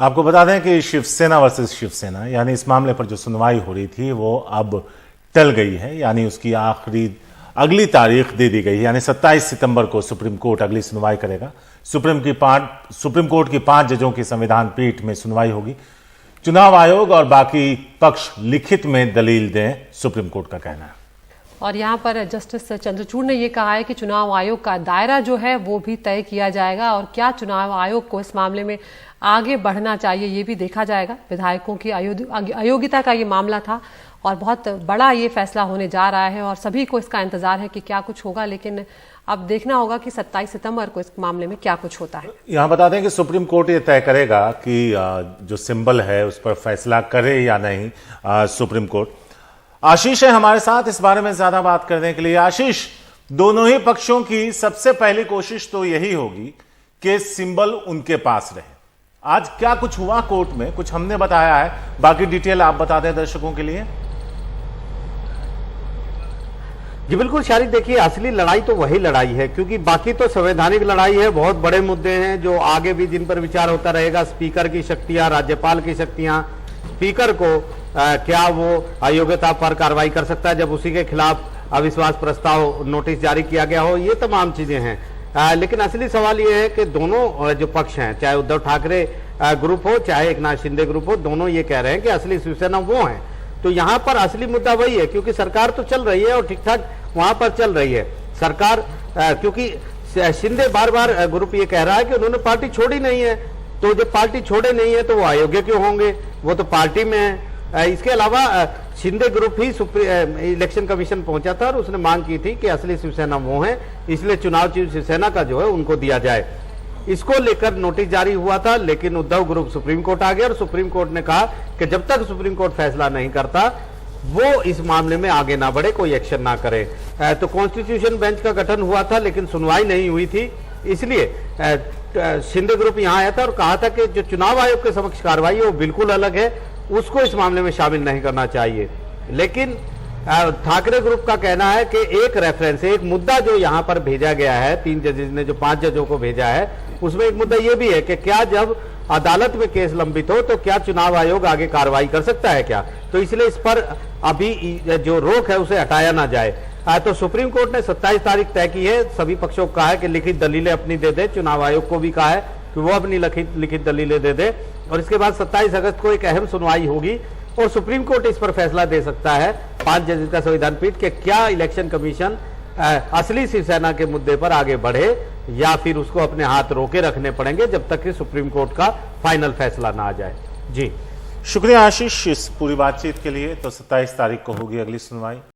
आपको बता दें कि शिवसेना वर्सेस शिवसेना यानी इस मामले पर जो सुनवाई हो रही थी वो अब टल गई है, यानी उसकी अगली तारीख दे दी गई है, यानी 27 सितंबर को सुप्रीम कोर्ट अगली सुनवाई करेगा। सुप्रीम कोर्ट की 5 जजों की संविधान पीठ में सुनवाई होगी। चुनाव आयोग और बाकी पक्ष लिखित में दलील दें, सुप्रीम कोर्ट का कहना है। और यहाँ पर जस्टिस चंद्रचूड़ ने यह कहा है कि चुनाव आयोग का दायरा जो है वो भी तय किया जाएगा और क्या चुनाव आयोग को इस मामले में आगे बढ़ना चाहिए ये भी देखा जाएगा। विधायकों की अयोग्यता का ये मामला था और बहुत बड़ा ये फैसला होने जा रहा है और सभी को इसका इंतजार है कि क्या कुछ होगा, लेकिन अब देखना होगा कि 27 सितंबर को इस मामले में क्या कुछ होता है। यहाँ बता दें कि सुप्रीम कोर्ट ये तय करेगा कि जो सिंबल है उस पर फैसला करे या नहीं सुप्रीम कोर्ट। आशीष है हमारे साथ इस बारे में ज्यादा बात करने के लिए। आशीष, दोनों ही पक्षों की सबसे पहली कोशिश तो यही होगी कि सिंबल उनके पास रहे। आज क्या कुछ हुआ कोर्ट में, कुछ हमने बताया है, बाकी डिटेल आप बता दें दर्शकों के लिए। जी बिल्कुल शारिक, देखिए असली लड़ाई तो वही लड़ाई है, क्योंकि बाकी तो संवैधानिक लड़ाई है, बहुत बड़े मुद्दे हैं जो आगे भी जिन पर विचार होता रहेगा। स्पीकर की शक्तियां, राज्यपाल की शक्तियां, स्पीकर को क्या वो अयोग्यता पर कार्रवाई कर सकता है जब उसी के खिलाफ अविश्वास प्रस्ताव नोटिस जारी किया गया हो, ये तमाम चीजें हैं। लेकिन असली सवाल ये है कि दोनों जो पक्ष हैं, चाहे उद्धव ठाकरे ग्रुप हो चाहे एकनाथ शिंदे ग्रुप हो, दोनों ये कह रहे हैं कि असली शिवसेना वो है। तो यहाँ पर असली मुद्दा वही है, क्योंकि सरकार तो चल रही है और ठीक ठाक वहां पर चल रही है सरकार, क्योंकि शिंदे बार बार ग्रुप ये कह रहा है कि उन्होंने पार्टी छोड़ी नहीं है। तो जब पार्टी छोड़े नहीं है तो वो अयोग्य क्यों होंगे, वो तो पार्टी में है। इसके अलावा शिंदे ग्रुप ही इलेक्शन कमीशन पहुंचा था और उसने मांग की थी कि असली शिवसेना वो है, इसलिए चुनाव चिन्ह शिवसेना का जो है उनको दिया जाए। इसको लेकर नोटिस जारी हुआ था, लेकिन उद्धव ग्रुप सुप्रीम कोर्ट आ गया और सुप्रीम कोर्ट ने कहा कि जब तक सुप्रीम कोर्ट फैसला नहीं करता वो इस मामले में आगे ना बढ़े, कोई एक्शन ना करे। तो कॉन्स्टिट्यूशन बेंच का गठन हुआ था लेकिन सुनवाई नहीं हुई थी, इसलिए शिंदे ग्रुप यहाँ आया था और कहा था कि जो चुनाव आयोग के समक्ष कार्रवाई है वो बिल्कुल अलग है, उसको इस मामले में शामिल नहीं करना चाहिए। लेकिन ठाकरे ग्रुप का कहना है कि एक रेफरेंस, एक मुद्दा जो यहाँ पर भेजा गया है, 3 जजेस ने जो 5 जजों को भेजा है, उसमें एक मुद्दा ये भी है कि क्या जब अदालत में केस लंबित हो तो क्या चुनाव आयोग आगे कार्रवाई कर सकता है क्या, तो इसलिए इस पर अभी जो रोक है उसे हटाया ना जाए। तो सुप्रीम कोर्ट ने 27 तारीख तय की है, सभी पक्षों को कहा है कि लिखित दलीलें अपनी दे दे, चुनाव आयोग को भी कहा है कि वो अपनी लिखित दलीलें दे दे और इसके बाद 27 अगस्त को एक अहम सुनवाई होगी और सुप्रीम कोर्ट इस पर फैसला दे सकता है 5 जजेस का संविधान पीठ के क्या इलेक्शन कमीशन असली शिवसेना के मुद्दे पर आगे बढ़े या फिर उसको अपने हाथ रोके रखने पड़ेंगे जब तक कि सुप्रीम कोर्ट का फाइनल फैसला ना आ जाए। जी शुक्रिया आशीष इस पूरी बातचीत के लिए। तो 27 तारीख को होगी अगली सुनवाई।